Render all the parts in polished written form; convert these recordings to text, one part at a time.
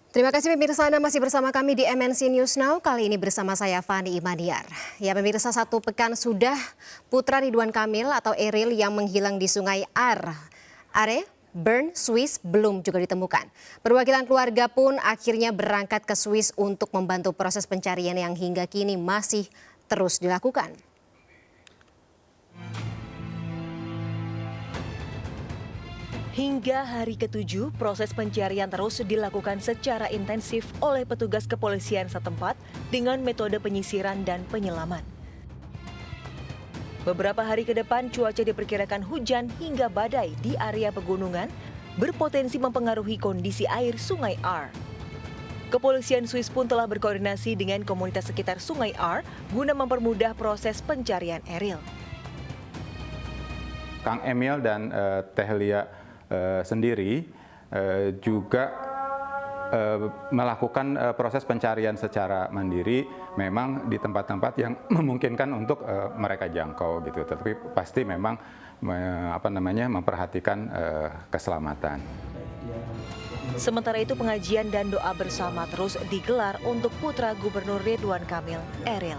Terima kasih pemirsa, Anda masih bersama kami di MNC News Now. Kali ini bersama saya Fani Imaniar. Ya pemirsa, 1 pekan sudah putra Ridwan Kamil atau Eril yang menghilang di Sungai Are, Bern, Swiss belum juga ditemukan. Perwakilan keluarga pun akhirnya berangkat ke Swiss untuk membantu proses pencarian yang hingga kini masih terus dilakukan. Hingga hari ke-7, proses pencarian terus dilakukan secara intensif oleh petugas kepolisian setempat dengan metode penyisiran dan penyelaman. Beberapa hari ke depan, cuaca diperkirakan hujan hingga badai di area pegunungan, berpotensi mempengaruhi kondisi air Sungai Are. Kepolisian Swiss pun telah berkoordinasi dengan komunitas sekitar Sungai Are guna mempermudah proses pencarian Eril. Kang Emil dan Teh Lia sendiri juga melakukan proses pencarian secara mandiri, memang di tempat-tempat yang memungkinkan untuk mereka jangkau gitu. Tapi pasti memang memperhatikan keselamatan. Sementara itu pengajian dan doa bersama terus digelar untuk putra Gubernur Ridwan Kamil, Eril.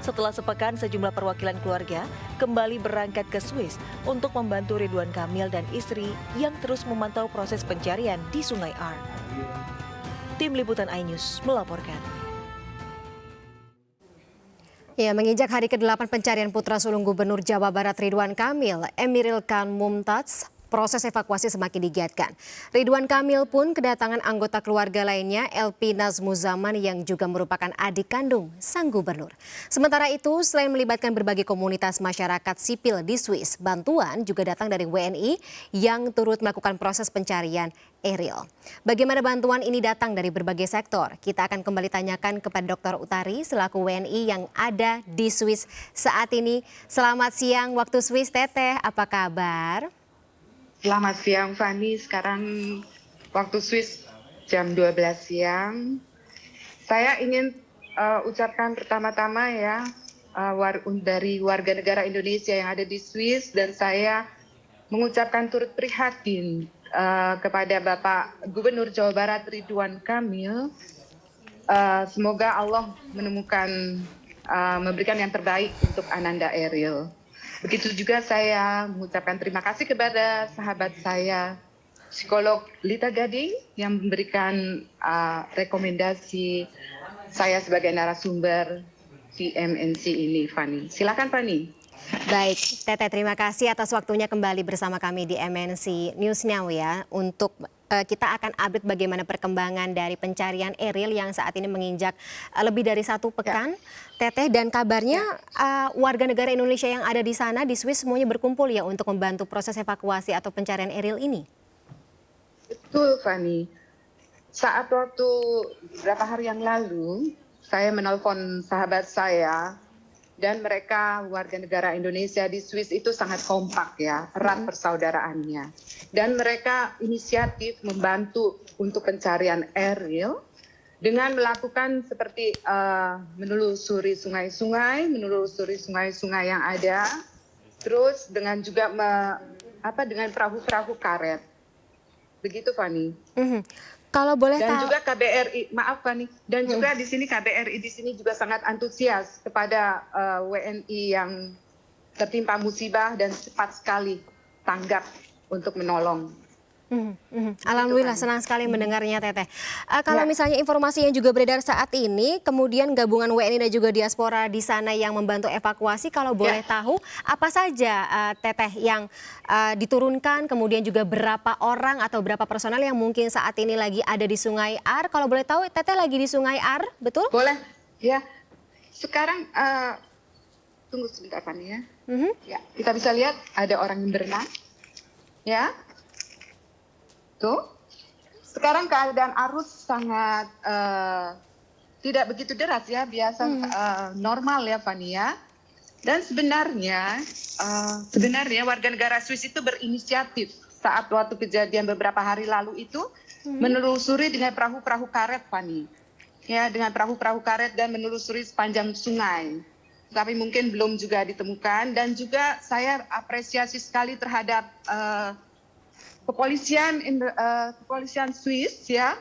Setelah sepekan, sejumlah perwakilan keluarga kembali berangkat ke Swiss untuk membantu Ridwan Kamil dan istri yang terus memantau proses pencarian di Sungai Are. Tim Liputan iNews melaporkan. Ya, menginjak hari ke-8 pencarian putra sulung Gubernur Jawa Barat Ridwan Kamil, Emiril Khan Mumtaz, proses evakuasi semakin digiatkan. Ridwan Kamil pun kedatangan anggota keluarga lainnya, LP Nazmuzaman yang juga merupakan adik kandung sang gubernur. Sementara itu, selain melibatkan berbagai komunitas masyarakat sipil di Swiss, bantuan juga datang dari WNI yang turut melakukan proses pencarian Eril. Bagaimana bantuan ini datang dari berbagai sektor? Kita akan kembali tanyakan kepada Dr. Utari selaku WNI yang ada di Swiss saat ini. Selamat siang waktu Swiss, Teteh, apa kabar? Selamat siang Fani, sekarang waktu Swiss jam 12 siang. Saya ingin ucapkan pertama-tama ya dari warga negara Indonesia yang ada di Swiss, dan saya mengucapkan turut prihatin kepada Bapak Gubernur Jawa Barat Ridwan Kamil. Semoga Allah memberikan yang terbaik untuk Ananda Eril. Begitu juga saya mengucapkan terima kasih kepada sahabat saya, psikolog Lita Gading, yang memberikan rekomendasi saya sebagai narasumber di MNC ini, Fani. Silakan, Fani. Baik, Teteh, terima kasih atas waktunya kembali bersama kami di MNC News Now ya. Untuk kita akan update bagaimana perkembangan dari pencarian Eril yang saat ini menginjak lebih dari 1 pekan. Ya. Teteh, dan kabarnya warga negara Indonesia yang ada di sana di Swiss semuanya berkumpul ya untuk membantu proses evakuasi atau pencarian Eril ini. Betul, Fani. Saat waktu beberapa hari yang lalu, saya menelpon sahabat saya, dan mereka warga negara Indonesia di Swiss itu sangat kompak ya, erat persaudaraannya. Dan mereka inisiatif membantu untuk pencarian Eril dengan melakukan seperti menelusuri sungai-sungai yang ada, terus dengan juga dengan perahu-perahu karet. Begitu, Fani. Kalau boleh dan juga KBRI, maaf Fani, dan juga di sini KBRI di sini juga sangat antusias kepada WNI yang tertimpa musibah dan cepat sekali tanggap untuk menolong. Alhamdulillah, senang sekali mendengarnya, Teteh. Kalau misalnya informasi yang juga beredar saat ini, kemudian gabungan WNI dan juga diaspora di sana yang membantu evakuasi, kalau boleh tahu apa saja Teteh yang diturunkan, kemudian juga berapa orang atau berapa personal yang mungkin saat ini lagi ada di Sungai Are? Kalau boleh tahu, Teteh lagi di Sungai Are, betul? Boleh, ya. Sekarang tunggu sebentar, Fani ya. Ya, kita bisa lihat ada orang yang berenang, ya. Tuh, sekarang keadaan arus sangat tidak begitu deras ya, biasa normal ya, Fani ya. Dan sebenarnya warga negara Swiss itu berinisiatif saat waktu kejadian beberapa hari lalu itu menelusuri dengan perahu-perahu karet, Fani. Ya, dengan perahu-perahu karet dan menelusuri sepanjang sungai. Tapi mungkin belum juga ditemukan, dan juga saya apresiasi sekali terhadap kepolisian Swiss ya,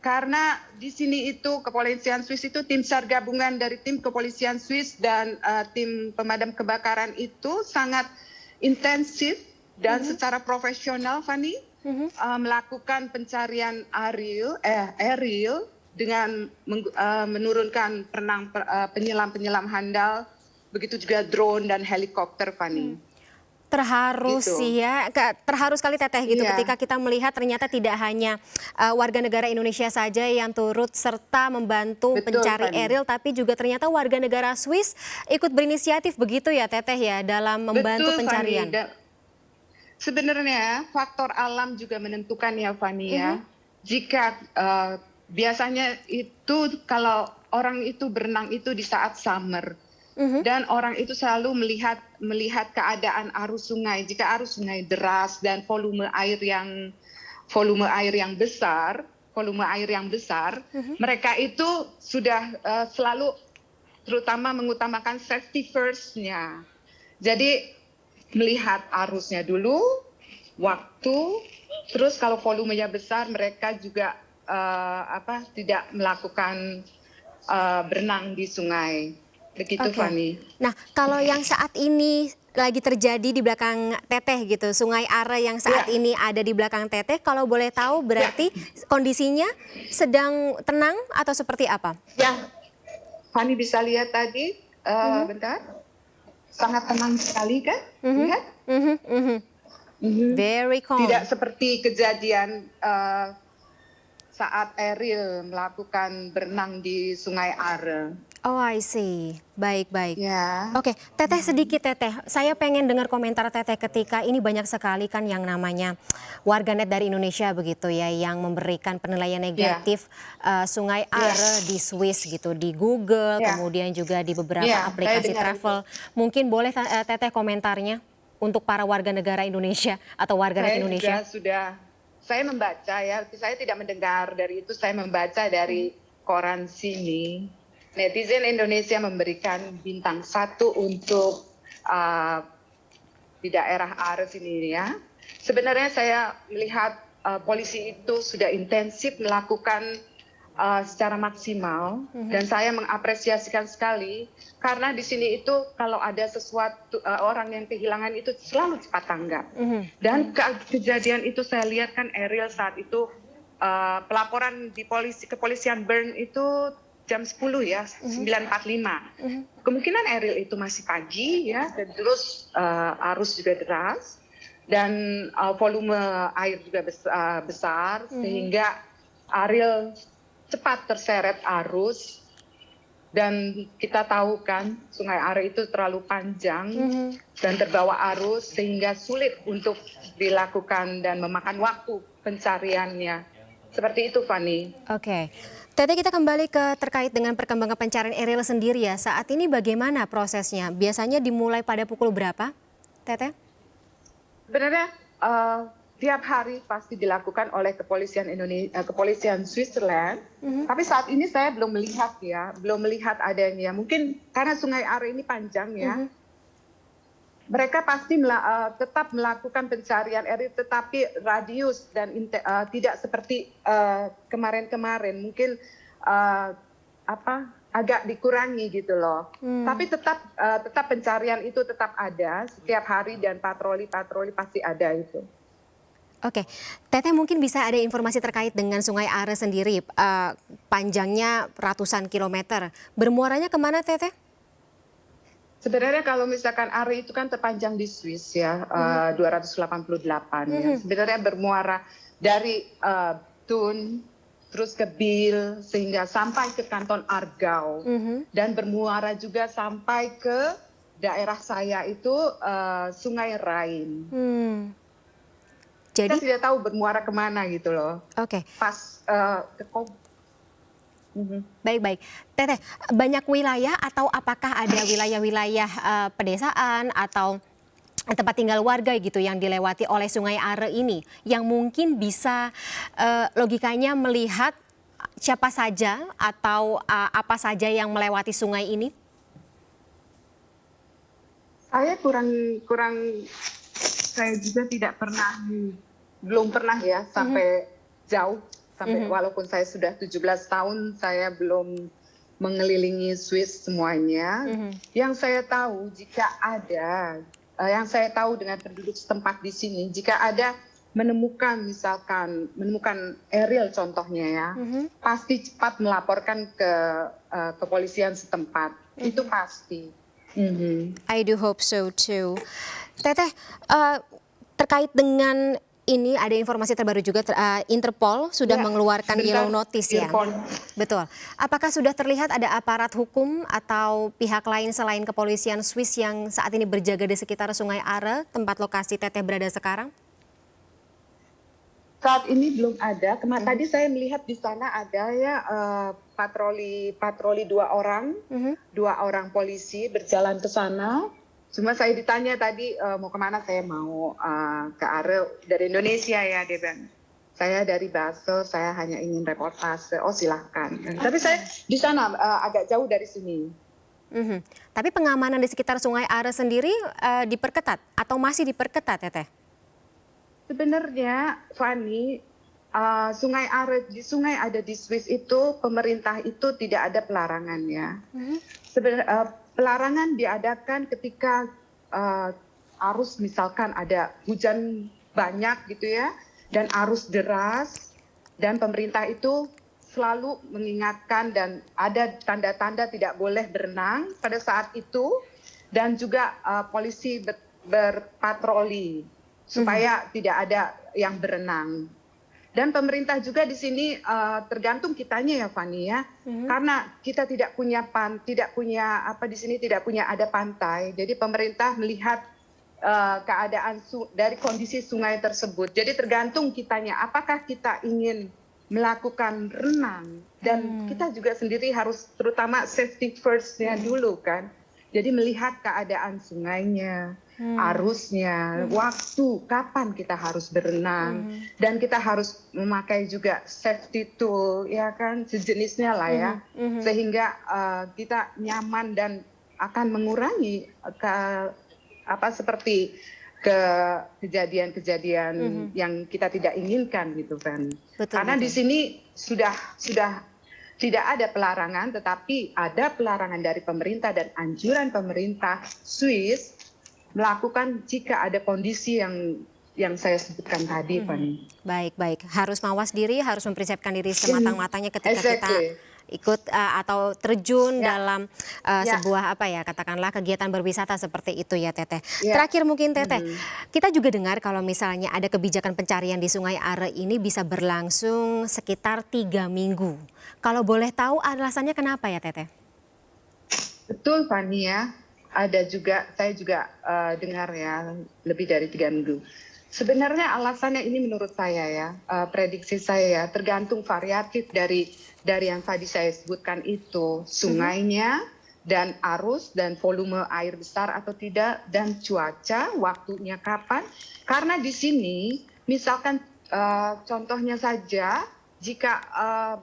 karena di sini itu kepolisian Swiss itu tim SAR gabungan dari tim kepolisian Swiss dan tim pemadam kebakaran itu sangat intensif dan secara profesional, Fani, melakukan pencarian aerial dengan menurunkan penyelam-penyelam handal, begitu juga drone dan helikopter, Fani. Terharu Gitu. sih ya, terharu sekali Teteh gitu Iya. ketika kita melihat ternyata tidak hanya warga negara Indonesia saja yang turut serta membantu Betul, pencari Fani. Eril, tapi juga ternyata warga negara Swiss ikut berinisiatif begitu ya Teteh ya dalam membantu Betul, pencarian. Fani. Sebenarnya faktor alam juga menentukan ya, Fani ya. Jika biasanya itu kalau orang itu berenang itu di saat summer. Dan orang itu selalu melihat keadaan arus sungai. Jika arus sungai deras dan volume air yang besar, mereka itu sudah selalu terutama mengutamakan safety first-nya. Jadi melihat arusnya dulu, waktu, terus kalau volumenya besar mereka juga tidak melakukan berenang di sungai. Begitu, Oke. Fani. Nah, kalau yang saat ini lagi terjadi di belakang Teteh gitu, Sungai Are yang saat ini ada di belakang Teteh, kalau boleh tahu berarti kondisinya sedang tenang atau seperti apa? Ya, Fani bisa lihat tadi, bentar, sangat tenang sekali kan? Lihat? Very calm. Tidak seperti kejadian saat Eril melakukan berenang di Sungai Are. Oh, I see. Baik. Ya. Oke, Teteh sedikit Teteh. Saya pengen dengar komentar Teteh ketika ini banyak sekali kan yang namanya warganet dari Indonesia begitu ya yang memberikan penilaian negatif Sungai Are di Swiss gitu, di Google, kemudian juga di beberapa aplikasi travel. Mungkin boleh Teteh komentarnya untuk para warga negara Indonesia atau warganet Indonesia? Saya membaca ya, saya tidak mendengar dari itu, saya membaca dari koran sini. Netizen Indonesia memberikan bintang 1 untuk di daerah Are sini ya. Sebenarnya saya melihat polisi itu sudah intensif melakukan secara maksimal dan saya mengapresiasikan sekali karena di sini itu kalau ada sesuatu orang yang kehilangan itu selalu cepat tanggap. Dan kejadian itu saya lihat kan Eril saat itu pelaporan di kepolisian Bern itu jam 10 ya, 9.45. Kemungkinan Eril itu masih pagi ya, dan terus arus juga deras dan volume air juga besar sehingga Eril cepat terseret arus. Dan kita tahu kan Sungai Are itu terlalu panjang dan terbawa arus sehingga sulit untuk dilakukan dan memakan waktu pencariannya. Seperti itu, Fani. Oke. Teteh, kita kembali ke terkait dengan perkembangan pencarian Eril sendiri ya. Saat ini bagaimana prosesnya? Biasanya dimulai pada pukul berapa, Teteh? Sebenarnya tiap hari pasti dilakukan oleh kepolisian kepolisian Switzerland. Tapi saat ini saya belum melihat adanya. Mungkin karena Sungai Are ini panjang ya. Mereka pasti tetap melakukan pencarian Eril, tetapi radius dan tidak seperti kemarin-kemarin. Mungkin agak dikurangi gitu loh. Tapi tetap pencarian itu tetap ada setiap hari dan patroli pasti ada itu. Oke, Teteh mungkin bisa ada informasi terkait dengan Sungai Are sendiri, panjangnya ratusan kilometer. Bermuaranya kemana, Teteh? Sebenarnya kalau misalkan Are itu kan terpanjang di Swiss ya, 288 ya. Sebenarnya bermuara dari Thun, terus ke Biel, sehingga sampai ke kanton Aargau. Dan bermuara juga sampai ke daerah saya itu Sungai Rhine. Jadi kita tidak tahu bermuara kemana gitu loh. Oke. Pas ke Baik. Teteh, banyak wilayah atau apakah ada wilayah-wilayah pedesaan atau tempat tinggal warga gitu yang dilewati oleh Sungai Are ini yang mungkin bisa logikanya melihat siapa saja atau apa saja yang melewati sungai ini? Saya saya juga belum pernah ya sampai jauh Sampai walaupun saya sudah 17 tahun, saya belum mengelilingi Swiss semuanya. Yang saya tahu yang saya tahu dengan penduduk setempat di sini, jika ada menemukan Ariel contohnya ya, pasti cepat melaporkan ke kepolisian setempat. Itu pasti. I do hope so too. Teteh, terkait dengan ini ada informasi terbaru juga, Interpol sudah mengeluarkan yellow notice ya. Betul. Apakah sudah terlihat ada aparat hukum atau pihak lain selain kepolisian Swiss yang saat ini berjaga di sekitar Sungai Are, tempat lokasi Teteh berada sekarang? Saat ini belum ada. Tadi saya melihat di sana ada ya patroli 2 orang, 2 orang polisi berjalan ke sana. Cuma saya ditanya tadi mau kemana, saya mau ke Are dari Indonesia ya, dia bilang. Saya dari Basel, saya hanya ingin reportase. Oh silahkan. Tapi saya di sana agak jauh dari sini. Tapi pengamanan di sekitar Sungai Are sendiri diperketat atau masih diperketat, Teteh? Sebenarnya, Fani, Sungai Are, di sungai ada di Swiss itu, pemerintah itu tidak ada pelarangan ya. Pelarangan diadakan ketika arus, misalkan ada hujan banyak gitu ya, dan arus deras, dan pemerintah itu selalu mengingatkan dan ada tanda-tanda tidak boleh berenang pada saat itu, dan juga polisi berpatroli supaya tidak ada yang berenang. Dan pemerintah juga di sini tergantung kitanya ya, Fani ya, karena kita tidak punya di sini tidak punya ada pantai. Jadi pemerintah melihat keadaan dari kondisi sungai tersebut. Jadi tergantung kitanya, apakah kita ingin melakukan renang, dan kita juga sendiri harus terutama safety first-nya dulu kan. Jadi melihat keadaan sungainya, arusnya, waktu kapan kita harus berenang, dan kita harus memakai juga safety tool ya kan, sejenisnya lah ya, sehingga kita nyaman dan akan mengurangi seperti kejadian-kejadian yang kita tidak inginkan gitu kan. Karena di sini sudah tidak ada pelarangan, tetapi ada pelarangan dari pemerintah dan anjuran pemerintah Swiss melakukan jika ada kondisi yang saya sebutkan tadi, Fani. Baik. Harus mawas diri, harus mempersiapkan diri sematang-matangnya ketika kita ikut atau terjun dalam sebuah katakanlah kegiatan berwisata seperti itu ya, Teteh. Terakhir mungkin Teteh, kita juga dengar kalau misalnya ada kebijakan pencarian di Sungai Are ini bisa berlangsung sekitar 3 minggu. Kalau boleh tahu alasannya kenapa ya, Teteh? Betul, Fani ya. Saya juga dengar ya, lebih dari 3 minggu. Sebenarnya alasannya ini menurut saya ya, prediksi saya ya, tergantung variatif dari yang tadi saya sebutkan itu, sungainya dan arus dan volume air besar atau tidak, dan cuaca, waktunya kapan. Karena di sini, misalkan contohnya saja, jika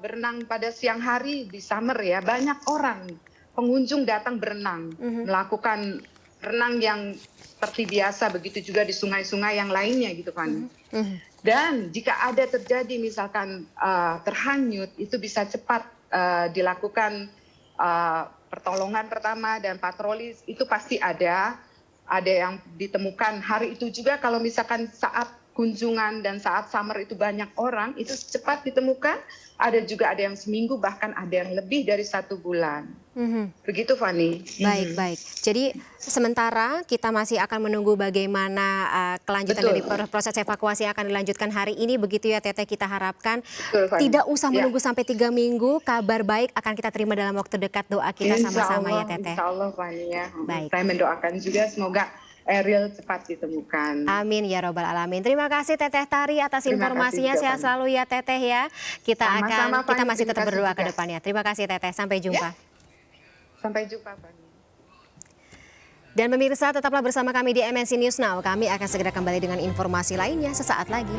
berenang pada siang hari di summer ya, banyak orang pengunjung datang berenang, melakukan renang yang seperti biasa, begitu juga di sungai-sungai yang lainnya gitu kan. Dan jika ada terjadi misalkan terhanyut, itu bisa cepat dilakukan pertolongan pertama dan patroli itu pasti ada yang ditemukan hari itu juga. Kalau misalkan saat kunjungan dan saat summer itu banyak orang, itu cepat ditemukan. Ada yang seminggu, bahkan ada yang lebih dari 1 bulan. Begitu, Fani. Baik. Jadi sementara kita masih akan menunggu bagaimana kelanjutan dari proses evakuasi yang akan dilanjutkan hari ini, begitu ya Teteh, kita harapkan. Betul, tidak usah menunggu sampai 3 minggu, kabar baik akan kita terima dalam waktu dekat. Doa kita sama-sama ya, Teteh. Insya Allah, Fani ya. Baik. Saya mendoakan juga semoga Ariel cepat ditemukan. Amin ya robbal alamin. Terima kasih Teteh Tari atas informasinya. Sehat selalu ya Teteh ya. Kita masih tetap berdoa ke depannya. Terima kasih Teteh. Sampai jumpa. Sampai jumpa, Fani. Dan pemirsa, tetaplah bersama kami di MNC News Now. Kami akan segera kembali dengan informasi lainnya sesaat lagi.